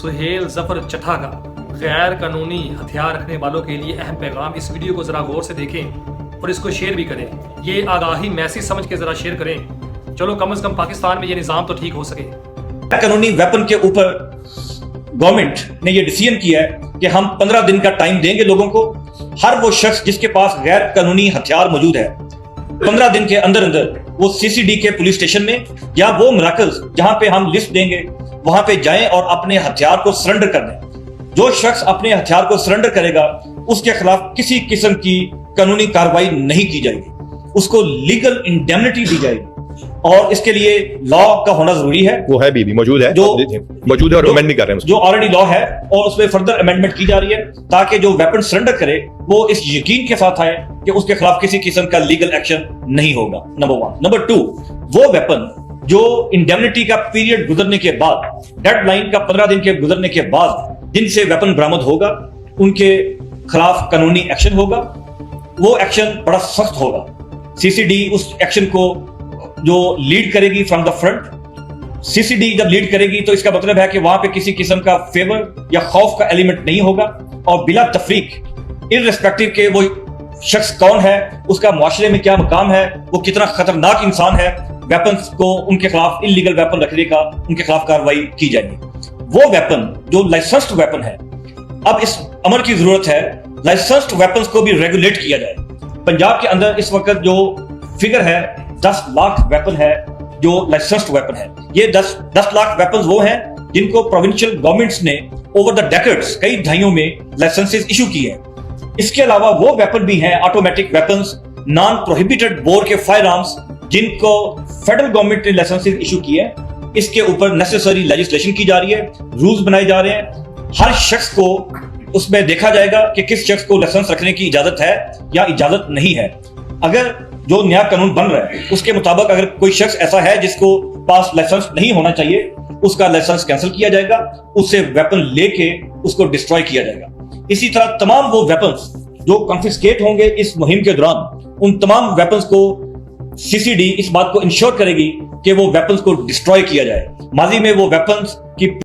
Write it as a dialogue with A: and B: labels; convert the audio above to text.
A: سہیل ظفر چٹھا کا غیر قانونی ہتھیار رکھنے والوں کے لیے اہم پیغام۔ اس ویڈیو کو ذرا غور سے دیکھیں اور اس کو شیئر بھی کریں۔ یہ آگاہی میسیج سمجھ کے ذرا شیئر کریں، چلو کم از کم پاکستان میں یہ نظام تو ٹھیک ہو سکے۔
B: قانونی ویپن کے اوپر گورنمنٹ نے یہ ڈیسیژن کیا ہے کہ ہم 15 دن کا ٹائم دیں گے لوگوں کو۔ ہر وہ شخص جس کے پاس غیر قانونی ہتھیار موجود ہے 15 دن کے اندر اندر وہ سی سی ڈی کے پولیس اسٹیشن میں یا وہ مراکز جہاں پہ ہم لسٹ دیں گے وہاں پہ جائیں اور اپنے ہتھیار کو سرنڈر کر دیں۔ جو شخص اپنے ہتھیار کو سرنڈر کرے گا اس کے خلاف کسی قسم کی قانونی کارروائی نہیں کی جائے گی، اس کو لیگل انڈیمنٹی دی جائے گی، اور اس کے لیے لا کا ہونا ضروری ہے۔
C: وہ ہے بھی موجود ہے، موجود ہے اور امینڈ بھی کر رہے ہیں،
B: جو آلریڈی لا ہے اور اس میں فردر امینڈمنٹ کی جا رہی ہے تاکہ جو ویپن سرنڈر کرے وہ اس یقین کے ساتھ آئے کہ اس کے خلاف کسی قسم کا لیگل ایکشن نہیں ہوگا، نمبر 1۔ نمبر 2، وہ ویپن جو انڈیمنٹی کا پیریڈ گزرنے کے بعد، ڈیڈ لائن کا 15 دن کے گزرنے کے بعد جن سے ویپن برآمد ہوگا ان کے خلاف قانونی ایکشن ہوگا۔ وہ ایکشن بڑا سخت ہوگا۔ سی سی ڈی اس ایکشن کو جو لیڈ کرے گی from the front, C C D جب لیڈ کرے گی تو اس کا مطلب ہے کہ وہاں پہ کسی قسم کا فیور یا خوف کا ایلیمنٹ نہیں ہوگا، اور بلا تفریق irrespective کہ وہ شخص کون ہے، اس کا معاشرے میں کیا مقام ہے، وہ کتنا خطرناک انسان ہے، ویپنز کو ان کے خلاف انلیگل ویپن رکھنے کا ان کے خلاف کارروائی کی جائے گی۔ وہ ویپن جو لائسنسڈ ویپن ہے، اب اس عمل کی ضرورت ہے لائسنسڈ ویپنز کو بھی ریگولیٹ کیا جائے۔ پنجاب کے اندر اس وقت جو فگر ہے 10 لاکھ ویپن ہے جو لائسنسڈ ویپن ہے۔ یہ 10 لاکھ ویپنز وہ ہیں جن کو پروونشل گورنمنٹس نے اوور دا ڈیکیڈز کئی دہائیوں میں لائسنسز ایشو کیے ہیں۔ اس کے علاوہ وہ ویپن بھی ہیں automatic weapons, non prohibited bore کے فائر آرمز جن کو فیڈرل گورنمنٹ نے لائسنسز ایشو کیے ہیں۔ اس کے اوپر نیسیسری لیجسلیشن کی جا رہی ہے، رولز بنائے جا رہے ہیں۔ ہر شخص کو اس میں دیکھا جائے گا کہ کس شخص کو لائسنس رکھنے کی اجازت ہے یا اجازت نہیں ہے۔ اگر جو نیا قانون بن رہا ہے اس کے مطابق اگر کوئی شخص ایسا ہے جس کو پاس لائسنس نہیں ہونا چاہیے، اس کا لائسنس کینسل کیا جائے گا، اس سے ویپن لے کے اس کو ڈسٹروائے کیا جائے گا۔ اسی طرح تمام وہ ویپنز جو کنفسکیٹ ہوں گے اس مہم کے دوران، ان تمام ویپنز کو سی سی ڈی اس بات کو انشور کرے گی کہ وہ ویپنز کو ڈسٹروائے کیا جائے۔ ماضی میں وہ ویپنز کی